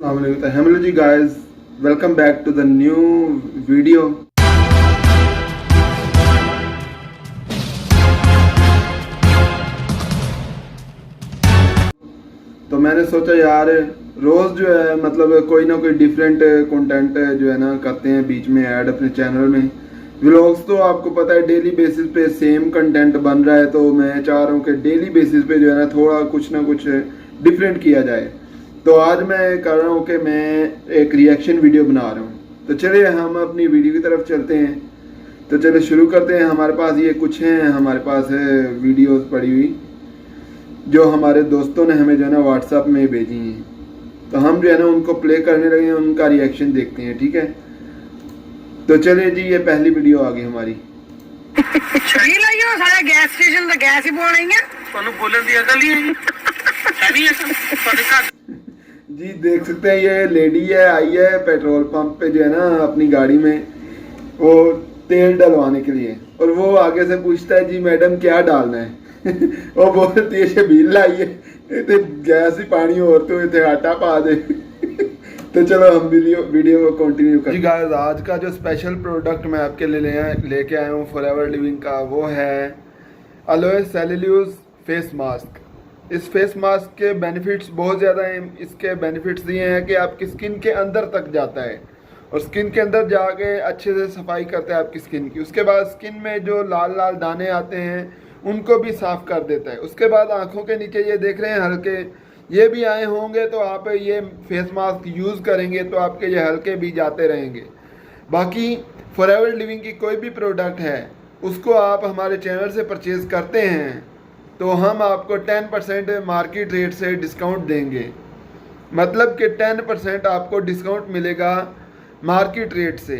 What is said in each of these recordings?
Hello जी guys, welcome back to the new video. तो मैंने सोचा यार रोज़ जो है मतलब कोई ना कोई डिफरेंट कंटेंट जो है ना करते हैं बीच में ऐड अपने चैनल में। व्लॉग्स तो आपको पता है डेली बेसिस पे सेम कंटेंट बन रहा है, तो मैं चाह रहा हूँ कि डेली बेसिस पे जो है ना थोड़ा कुछ ना कुछ डिफरेंट किया जाए। तो आज मैं कर रहा हूँ कि मैं एक रिएक्शन वीडियो बना रहा हूँ। तो चलिए हम अपनी वीडियो की तरफ चलते हैं। तो चलिए शुरू करते हैं। हमारे पास ये कुछ हैं, हमारे पास है वीडियोस पड़ी हुई जो हमारे दोस्तों ने हमें जो है ना व्हाट्सएप में भेजी हैं। तो हम जो है ना उनको प्ले करने लगे हैं, उनका रिएक्शन देखते हैं, ठीक है। तो चलिए जी, ये पहली वीडियो आ गई हमारी। गैस स्टेशन तो गैस ही बोल रही है बोलन दी अकल ही है जी देख सकते हैं ये लेडी है, आई है पेट्रोल पंप पे जो है ना अपनी गाड़ी में वो तेल डलवाने के लिए, और वो आगे से पूछता है जी मैडम क्या डालना है वो बोलती है शबील लाइए तो गैस ही पानी और तो इतने आटा पा दे तो चलो हम वीडियो को कंटिन्यू करें। जी गाइस, आज का जो स्पेशल प्रोडक्ट मैं आपके लिए लेके आया हूँ फॉरएवर लिविंग का, वो है एलोए सेल्यूलोज फेस मास्क। इस फेस मास्क के बेनिफिट्स बहुत ज़्यादा हैं। इसके बेनिफिट्स ये हैं कि आपकी स्किन के अंदर तक जाता है और स्किन के अंदर जाके अच्छे से सफाई करता है आपकी स्किन की। उसके बाद स्किन में जो लाल लाल दाने आते हैं उनको भी साफ़ कर देता है। उसके बाद आँखों के नीचे ये देख रहे हैं हल्के ये भी आए होंगे, तो आप ये फेस मास्क यूज़ करेंगे तो आपके ये हल्के भी जाते रहेंगे। बाकी फॉरएवर लिविंग की कोई भी प्रोडक्ट है उसको आप हमारे चैनल से परचेज़ करते हैं तो हम आपको 10% मार्केट रेट से डिस्काउंट देंगे। मतलब कि 10% आपको डिस्काउंट मिलेगा मार्केट रेट से।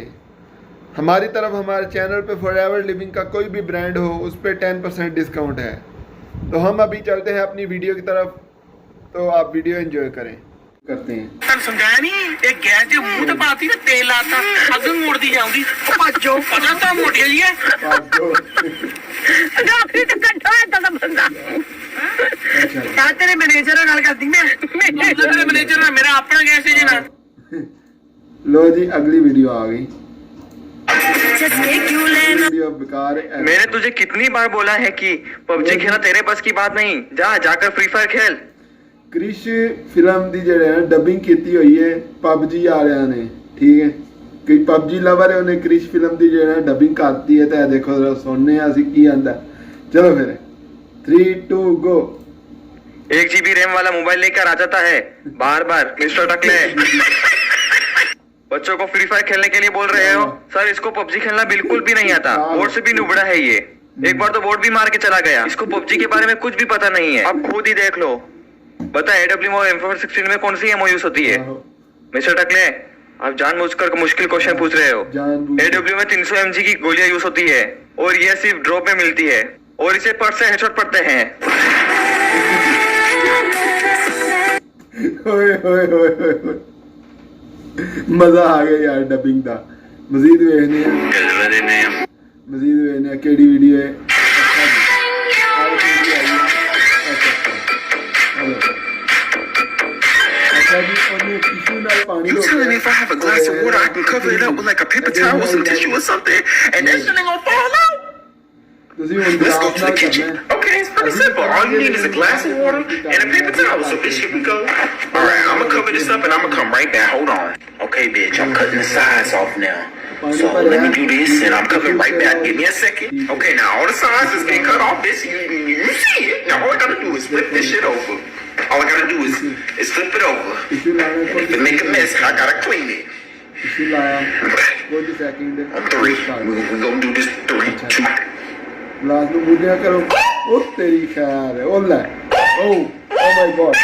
हमारी तरफ हमारे चैनल पे फॉरएवर लिविंग का कोई भी ब्रांड हो उस पर 10% डिस्काउंट है। तो हम अभी चलते हैं अपनी वीडियो की तरफ, तो आप वीडियो एंजॉय करते हैं। समझाया नहीं, एक गैस जो मुंह तो पाती ना तेल आता अग मोड़ती जाऊंगी पाजो पता तो मोटी जी है डॉक्टर तो कट्ठा है तो बंदा क्या तेरे मैनेजर नाल करदी मैं तेरे मैनेजर ना मेरा अपना गैस है जी ना। लो जी अगली वीडियो आ गई। वीडियो बेकार है। मैंने तुझे कितनी बार बोला है कि पबजी खेलना तेरे बस की बात नहीं, जाकर फ्री फायर खेल। क्रिश फिल्म दी जेड़े डबिंग की हुई है पबजी वालियां ने, ठीक है। कोई पबजी लवर है उन्हें क्रिश फिल्म दी जेड़े डबिंग करती है। तो देखो सुनने असी की आंदा। चलो फिर 3 2 गो। 1 GB रैम वाला मोबाइल लेकर आ जाता है बार बार मिस्टर टकले। बच्चों को फ्री फायर खेलने के लिए बोल रहे हो? सर इसको पबजी खेलना बिल्कुल भी नहीं आता, बोर्ड से भी नुबड़ा है ये। एक बार तो बोर्ड भी मार के चला गया। इसको पबजी के बारे में कुछ भी पता नहीं है। अब खुद ही देख लो। बता AW और M416 में कौन सी एमओ यूज होती है? मिस्टर टकले आप जानबूझकर मुश्किल क्वेश्चन पूछ रहे हो। AW में 300 mg की गोलियां यूज होती है और ये सिर्फ ड्रॉप में मिलती है और इसे पट से हेडशॉट पड़ते हैं। मजा आ गया यार डबिंग का। मजीद वेखने केड़ी वीडियो है। You telling me if I have a glass of water, I can cover it up with like a paper towel or some tissue or something, and that shit ain't gonna fall out? Let's go to the kitchen. Okay, it's pretty simple. All you need is a glass of water and a paper towel. So bitch, here we go. All right, I'm gonna cover this up and I'm gonna come right back. Hold on. Okay, bitch, I'm cutting the sides off now. So let me do this and I'm coming right back. Give me a second. Okay, now all the sides is getting cut off. This you see it. Now all I gotta do is flip this shit over. All I gotta do is flip it over. And if it make a mess, I gotta clean it. On 3. We're gonna do this 3, 2. Glass में मुझे करो। ओ तेरी खैर है। ओ ले oh my God.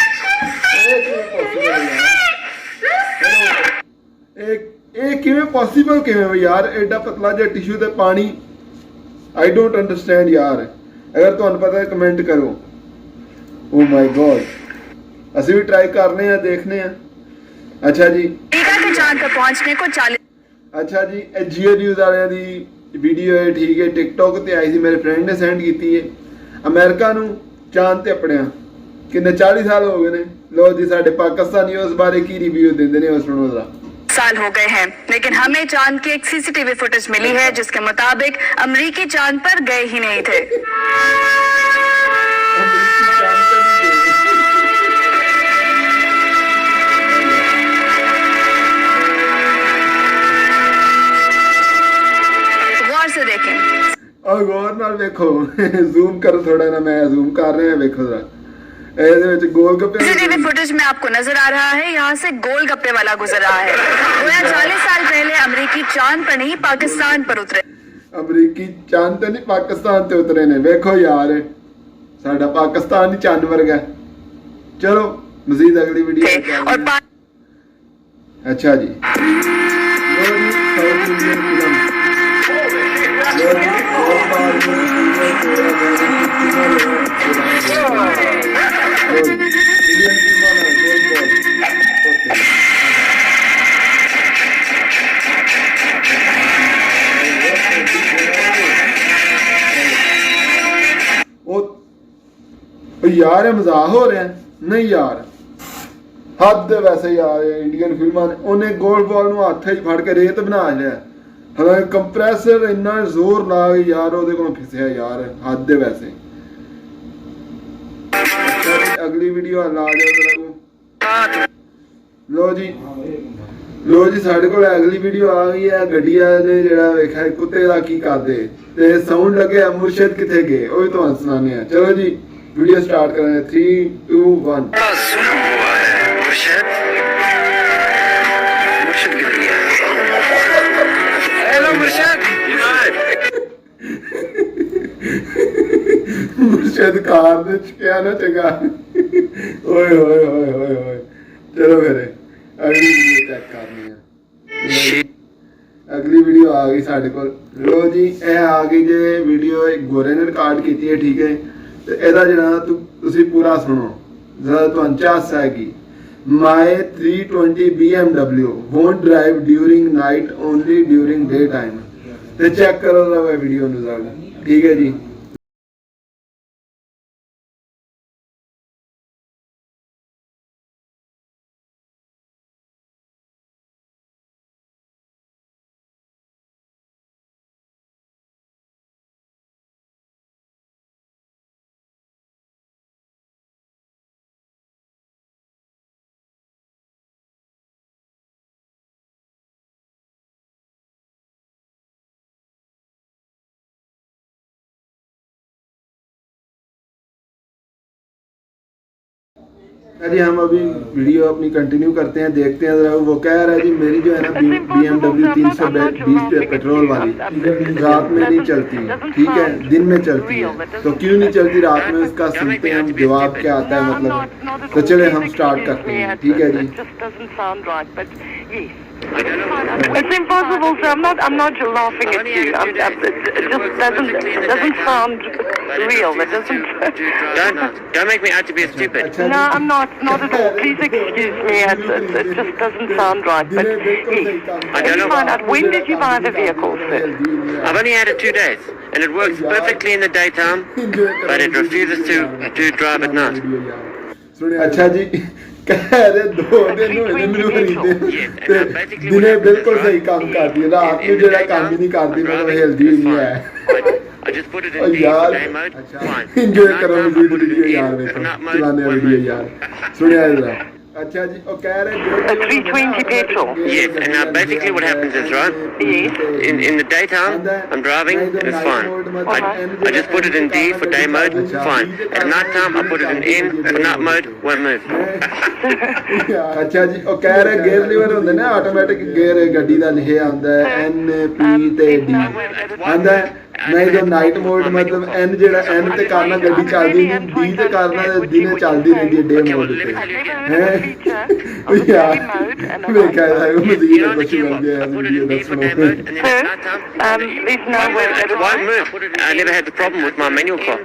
एक किवें possible किवें यार एडा पतला जिहा टिश्यू ते पानी। आई डोंट अंडरस्टैंड यार। अगर तुहानू पता है कमेंट करो। ओ माय गॉड ਅਸੀਂ भी ट्राई करने हैं, देखने हैं। अच्छा जी चांद तक पहुंचने को 40। अच्छा जी जियो न्यूज़ वालियां दी वीडियो है, ठीक है। टिकटॉक ते आई थी, मेरे फ्रेंड ने सेंड की है। अमेरिका नू चांद ते अपने ਕਿੰਨੇ 40 ਸਾਲ ਹੋ ਗਏ ਨੇ। ਲੋ ਜੀ ਸਾਡੇ ਪਾਕਿस्तानी ਉਸ ਬਾਰੇ ਕੀ ਰਿव्यू ਦਿੰਦੇ ਨੇ, ਉਹ ਸੁਣੋ जरा। साल हो गए हैं, लेकिन हमें चांद की एक सीसीटीवी फुटेज मिली है जिसके मुताबिक अमरीकी चांद पर गए ही नहीं थे। गौर से देखें और गौर नाल देखो जूम करो थोड़ा ना, मैं जूम कर रहे हैं, देखो जरा सीसीटीवी फुटेज में आपको नजर आ रहा है, यहाँ से गोलगप्पे वाला गुजर रहा है। गोया 40 साल पहले अमरीकी चांद पर नहीं पाकिस्तान पर उतरे। अमरीकी चांद तो नहीं पाकिस्तान ते उतरे ने। देखो यार साडा पाकिस्तान ही चांद वर्गा। चलो मजीद अगली वीडियो और अच्छा जी यार मजाक हो रहा है नहीं यार, हद वैसे यार इंडियन फिल्मां ने उन्हें गोल बॉल ਨੂੰ ਹੱਥ 'ਚ ਫੜ ਕੇ ਰੇਤ ਬਣਾ ਲਿਆ। हालांकि कंप्रेसर इन्ना जोर ला के यार ਉਹਦੇ ਕੋਲ ਫਿਸਿਆ यार, हद वैसे। अगली वीडियो ला जाओ। लो जी ਸਾਡੇ ਕੋਲ ਅਗਲੀ ਵੀਡੀਓ ਆ ਗਈ ਹੈ। ਗੱਡੀਆਂ ਨੇ ਜਿਹੜਾ ਵੇਖਿਆ ਕੁੱਤੇ ਦਾ ਕੀ ਕਰਦੇ ਤੇ ਸਾਊਂਡ ਲੱਗਿਆ ਮੁਰਸ਼ਦ ਕਿੱਥੇ ਗਏ, ਉਹ ਵੀ ਤੁਹਾਨੂੰ ਸੁਣਾਉਂਦੇ ਆ। ਚਲੋ ਜੀ वीडियो स्टार्ट करें 3 2 1। मुर्शद कार ने चुकिया ना चंगा। ओए ओए ओए ओए ओए चलो फिर अगली वीडियो चेक करनी है। अगली वीडियो आ गई साढ़े को। लो जी ए आ गई जे वीडियो गोरे ने रिकॉर्ड की है, ठीक है। ਤੇ ਇਹਦਾ ਜਿਹੜਾ ਤੁਸੀਂ ਪੂਰਾ ਸੁਣੋ ਜ਼ਰਾ, ਤੁਹਾਨੂੰ ਚਾਸ ਹੈਗੀ। My 320 BMW won't drive during night, only during daytime। ਤੇ ਚੈੱਕ ਕਰੋ ਜਰਾ ਵੀਡੀਓ ਨੂੰ ਜ਼ਰਾ, ਠੀਕ ਹੈ ਜੀ। जी हम अभी वीडियो अपनी कंटिन्यू करते हैं, देखते हैं जरा। वो कह रहा है जी मेरी जो है ना BMW 320 पे पेट्रोल वाली रात में नहीं चलती, ठीक है, दिन में चलती है। तो क्यों नहीं चलती रात में, उसका सुनते हैं हम जवाब क्या आता है मतलब। तो चले हम स्टार्ट करते हैं, ठीक है जी। It's impossible, sir. I'm not laughing at you. It just doesn't sound real. It doesn't. Don't make me out to be stupid. No, I'm not at all. Please excuse me. It just doesn't sound right. But yes, can you find out when did you buy the vehicle, sir? I've only had it 2 days, and it works perfectly in the daytime, but it refuses to drive at night. अच्छा जी कह रहे 2 दिन हुए ਮੈਨੂੰ ਖਰੀਦੇ ਤੇ ਦਿਨੇ ਬਿਲਕੁਲ ਸਹੀ ਕੰਮ ਕਰਦੀ ਹੈ, ਰਾਤ ਨੂੰ ਜਿਹੜਾ ਕੰਮ ਹੀ ਨਹੀਂ ਕਰਦੀ, ਮਤਲਬ ਹਿਲਦੀ ਹੀ ਨਹੀਂ ਹੈ। I just put it in D for day mode. Fine. Enjoy ਕਰੋ ਮਜ਼ੀਦ ਵੀਡੀਓ ਯਾਰ, ਵੇਖੋ ਚਲਾਣੇ ਵੀਡੀਓ ਯਾਰ, ਸੁਣਿਆ ਜਰਾ। अच्छा जी वो कह रहे A 320 petrol. Yes, and now basically what happens is, right, Yes. in the daytime I'm driving, it's fine. I just put it in D for day mode, fine. At night time I put it in N for night mode, won't move. अच्छा जी वो कह रहे gear liver होंगे ना, automatic gear ਗੱਡੀ ਦਾ ਲਿਖਿਆ ਆਂਦਾ ਹੈ N P ਤੇ D ਆਂਦਾ नहीं तो नाइट मोड मतलब N जेड़ा N ते करना गड्डी चलदी नहीं, D ते करना दिने चलदी रहंदी है डे मोड पे हैं यार। मैं कह रहा हूं मजीद कुछ बन गया वीडियो दसो। There's no way that it Won't move. I never had the problem with my manual car.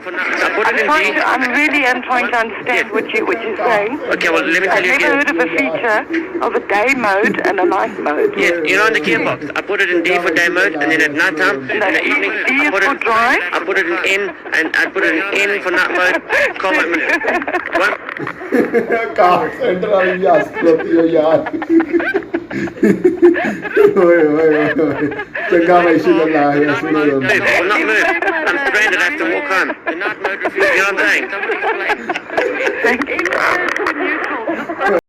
I put it in D. I'm really trying to understand what you're saying. Okay, well let me tell you I've never heard again. of a feature of a day mode and a night mode. Yes, you know in the gearbox I put it in D for day mode, and then at night time in the evening. is for dry. I put it in and I put it in for not my comment. What? Car centre ਵਾਲੀ ਵੀ ਹੱਸ ਖਲੋਤੀ ਹੋ ਯਾਰ ਓਏ ਓਏ ਓਏ ਚੰਗਾ ਵੈਸ਼ੀ ਗੱਲ ਆ ਹੈ ਸੁਣੋ I'm not moved. I'm stranded. I have to walk on. You're not moved. You know what I'm saying? Thank you. Neutral.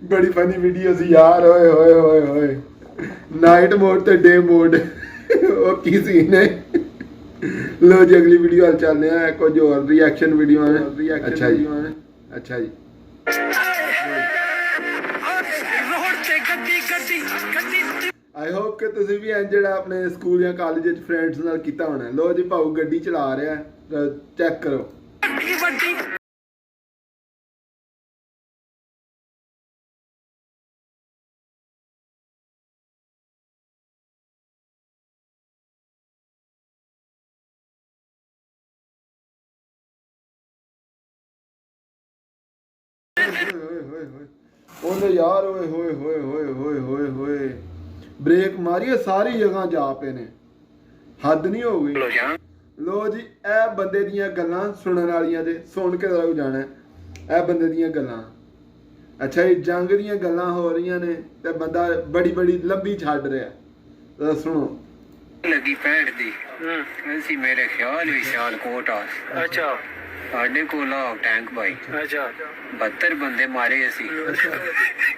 ਬੜੀ ਫਨੀ ਵੀਡੀਓ ਸੀ ਯਾਰ ਓਏ ਹੋਏ ਹੋਏ ਹੋਏ ਨਾਈਟ ਮੋਡ ਤੇ ਡੇ ਮੋਡ ਉਹ ਕੀ ਸੀਨ ਹੈ ਲੋ ਜੀ ਅਗਲੀ ਵੀਡੀਓ ਹਾਲ ਚੱਲਦੇ ਆ ਕੁਝ ਹੋਰ ਰਿਐਕਸ਼ਨ ਵੀਡੀਓ ਅੱਛਾ ਜੀ ਅੱਛਾ ਜੀ ਆਈ ਹੋਪ ਕਿ ਤੁਸੀਂ ਵੀ ਇੰਜ ਜਿਹੜਾ ਆਪਣੇ ਸਕੂਲ ਜਾਂ ਕਾਲਜ ਵਿੱਚ ਫਰੈਂਡਸ ਨਾਲ ਕੀਤਾ ਹੋਣਾ ਲੋ ਜੀ ਭਾਊ ਗੱਡੀ ਚਲਾ ਰਿਹਾ ਚੈੱਕ ਕਰੋ ਉਹਨੇ ਯਾਰ ਓਏ ਹੋਏ ਹੋਏ ਹੋਏ ਹੋਏ ਹੋਏ ਹੋਏ ਬ੍ਰੇਕ ਮਾਰੀਏ ਸਾਰੀ ਜਗ੍ਹਾ ਜਾ ਪਏ ਨੇ ਹੱਦ ਨਹੀਂ ਹੋ ਗਈ ਲੋ ਜੀ ਇਹ ਬੰਦੇ ਦੀਆਂ ਗੱਲਾਂ ਸੁਣਨ ਵਾਲੀਆਂ ਦੇ ਸੁਣ ਕੇ ਜ਼ਰੂਰ ਜਾਣਾ ਇਹ ਬੰਦੇ ਦੀਆਂ ਗੱਲਾਂ ਅੱਛਾ ਇਹ ਜੰਗ ਦੀਆਂ ਗੱਲਾਂ ਹੋ ਰਹੀਆਂ ਨੇ ਤੇ ਬੰਦਾ ਬੜੀ ਬੜੀ ਲੰਬੀ ਛੱਡ ਰਿਹਾ ਤਾਂ ਸੁਣੋ लगी पैंट दी ऐसी मेरे ख्याल भी सियालकोट आ अच्छा साढ़े को लाओ टैंक भाई अच्छा 72 बंदे मारे असी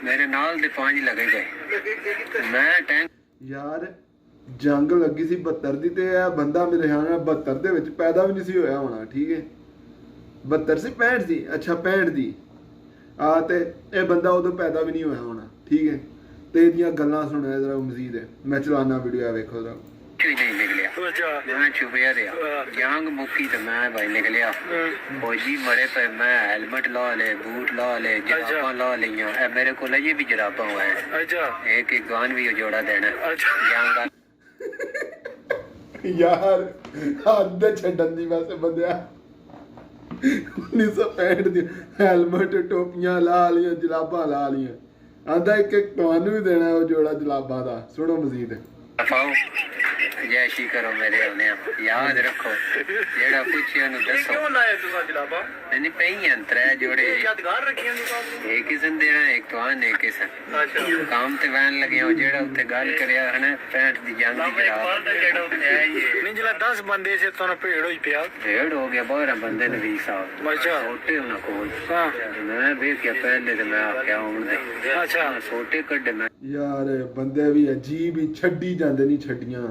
मेरे नाल दे 5 लगे गए मैं टैंक ਯਾਰ ਜੰਗ ਲੱਗੀ ਸੀ 72 ਦੀ ਤੇ ਇਹ ਬੰਦਾ ਮੇਰੇ ਖਿਆਲ ਨਾਲ 72 ਦੇ ਵਿੱਚ ਪੈਦਾ ਵੀ ਨਹੀਂ ਸੀ ਹੋਇਆ ਹੋਣਾ ਠੀਕ ਹੈ 72 ਸੀ 65 ਸੀ ਅੱਛਾ 65 ਦੀ ਆ ਤੇ ਇਹ ਬੰਦਾ ਉਦੋਂ ਪੈਦਾ ਵੀ ਨਹੀਂ ਹੋਇਆ ਹੋਣਾ ਠੀਕ ਹੈ ਤੇ ਇਹਦੀਆਂ ਗੱਲਾਂ ਸੁਣਿਆ ਜਰਾ ਮਜ਼ੀਦ ਹੈ ਮੈਂ ਚਲਾਨਾ ਵੀਡੀਓ ਵੇਖੋ ਜਰਾ ही नहीं निकलिया मैं छुपया रहा जंग मुक्की तो मैं भाई निकलिया फौजी मरे पे मैं हेलमेट ला ले बूट ला ले जराबा ला लिया मेरे को ये भी जराबा हुआ है एक एक गान भी जोड़ा देना जंग ਯਾਰ ਹੱਦ ਛੱਡਣ ਦੀ ਵੈਸੇ ਬੰਦਿਆ 1965 ਦੀ ਹੈਲਮਟ ਟੋਪੀਆਂ ਲਾ ਲੀਆਂ ਜਲਾਬਾਂ ਲਾ ਲੀਆਂ ਆਂਦਾ ਇੱਕ ਇੱਕ ਤੁਹਾਨੂੰ ਵੀ ਦੇਣਾ ਉਹ ਜੋੜਾ ਜਲਾਬਾਂ ਦਾ ਸੁਣੋ ਮਜ਼ੀਦ जैशी करो मेरे होने याद रखो जेड़ा कुछ ओनू दसो क्यों लाए तुसा जलाबा नहीं पई अंतर है जोड़े यादगार रखियां नी एक किस्म दे एक तो आन एक किस्म अच्छा काम ते वैन लगे हो जेड़ा उत्ते गल करया है ना 65 दी जंग दी जराब जेड़ा उत्ते है ये नहीं जला 10 बंदे से तो ना भेड़ होई पिया भेड़ हो गया 12 बंदे ने 20 साहब अच्छा छोटे उना कोल हां मैं देख के पहले ते मैं आख्या हुन दे अच्छा छोटे कड्डे मैं ਯਾਰ ਬੰਦੇ ਵੀ ਅਜੀਬ ਹੀ ਛੱਡੀ ਜਾਂਦੇ ਨਹੀਂ ਛੱਡੀਆਂ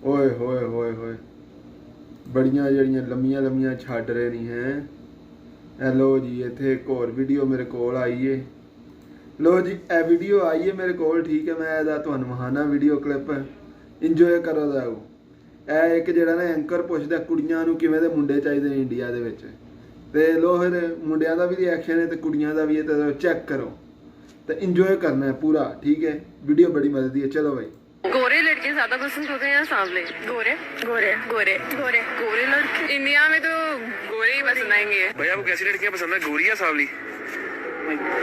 ਓਏ ਹੋਏ ਹੋਏ ਹੋਏ ਬੜੀਆਂ ਜਿਹੜੀਆਂ ਲੰਮੀਆਂ ਲੰਮੀਆਂ ਛੱਡ ਰਹੇ ਨਹੀਂ ਹੈ ਇਹ ਲੋ ਜੀ ਇੱਥੇ ਇੱਕ ਹੋਰ ਵੀਡੀਓ ਮੇਰੇ ਕੋਲ ਆਈ ਏ ਲੋ ਜੀ ਇਹ ਵੀਡੀਓ ਆਈ ਏ ਮੇਰੇ ਕੋਲ ਠੀਕ ਹੈ ਮੈਂ ਇਹਦਾ ਤੁਹਾਨੂੰ ਮਹਾਨਾ ਵੀਡੀਓ ਕਲਿੱਪ ਇੰਜੋਏ ਕਰੋ ਜਾਓ ਇਹ ਇੱਕ ਜਿਹੜਾ ਨਾ ਐਂਕਰ ਪੁੱਛਦਾ ਕੁੜੀਆਂ ਨੂੰ ਕਿਵੇਂ ਦੇ ਮੁੰਡੇ ਚਾਹੀਦੇ ਨੇ ਇੰਡੀਆ ਦੇ ਵਿੱਚ ਤੇ ਲੋ ਫਿਰ ਮੁੰਡਿਆਂ ਦਾ ਵੀ ਰਿਐਕਸ਼ਨ ਹੈ ਤੇ ਕੁੜੀਆਂ ਦਾ ਵੀ ਹੈ ਤੇ ਚੈੱਕ ਕਰੋ तो इंजॉय करना है पूरा ठीक है वीडियो बड़ी मदद है चलो भाई गोरे लड़के ज्यादा पसंद होते हैं या सांवले गोरे गोरे गोरे गोरे गोरे लड़के इंडिया में तो गोरे ही पसंद आएंगे भैया आपको कैसी लड़कियां पसंद है गोरी या सांवली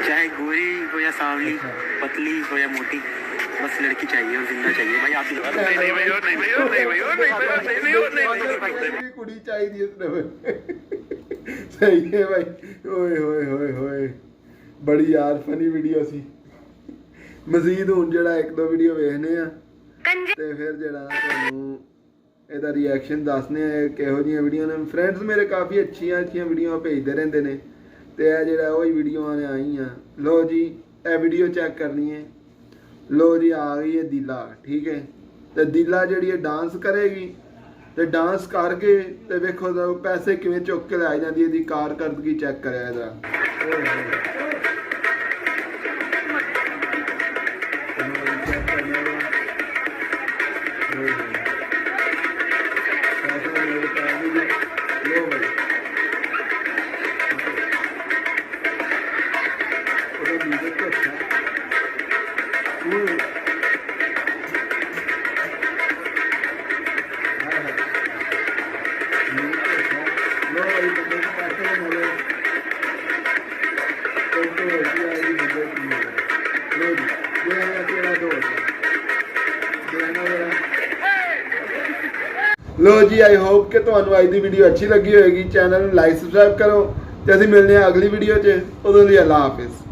चाहे गोरी हो या सांवली पतली हो या मोटी बस लड़की चाहिए और जिंदा चाहिए भाई आप नहीं भाई और नहीं भाई और नहीं भाई और नहीं भाई और नहीं भाई और नहीं कुड़ी चाहिए इसने सही है भाई ओए होए होए होए बड़ी यार फनी वीडियो सी मजीद हुन जेड़ा एक दो वीडियो वेखने आ ते फिर जेड़ा तुहानू ਇਹਦਾ ਰਿਐਕਸ਼ਨ ਦੱਸਨੇ ਆ ਕਿਹੋ ਜਿਹੀਆਂ ਵੀਡੀਓ ਨੇ ਫਰੈਂਡਸ ਮੇਰੇ ਕਾਫੀ ਅੱਛੀਆਂ ਵੀਡੀਓ ਭੇਜਦੇ ਰਹਿੰਦੇ ਨੇ ਤੇ ਇਹ ਜਿਹੜਾ ਉਹੀ ਵੀਡੀਓਆਂ ਨੇ ਆਈਆਂ ਲੋ ਜੀ ਇਹ ਵੀਡੀਓ ਚੈੱਕ ਕਰਨੀ ਹੈ ਲੋ ਜੀ ਆ ਗਈ ਹੈ ਦਿਲਾ ਠੀਕ ਹੈ ਤੇ ਦਿਲਾ ਜਿਹੜੀ ਹੈ ਡਾਂਸ ਕਰੇਗੀ ਤੇ ਡਾਂਸ ਕਰਕੇ ਤੇ ਵੇਖੋ ਤਾਂ ਪੈਸੇ ਕਿਵੇਂ ਚੁੱਕ ਕੇ ਲੈ ਜਾਂਦੀ ਇਹਦੀ ਕਾਰਕਰਦਗੀ ਚੈੱਕ ਕਰਿਆ ਇਹਦਾ लो जी, आई होप कि ਤੁਹਾਨੂੰ ਅੱਜ ਦੀ ਵੀਡੀਓ ਅੱਛੀ ਲੱਗੀ ਹੋਏਗੀ। ਚੈਨਲ ਨੂੰ ਲਾਈਕ ਸਬਸਕ੍ਰਾਈਬ ਕਰੋ ਤੇ ਅਸੀਂ ਮਿਲਦੇ ਹਾਂ ਅਗਲੀ ਵੀਡੀਓ 'ਚ। ਉਦੋਂ ਲਈ ਅੱਲਾ ਹਾਫਿਜ਼।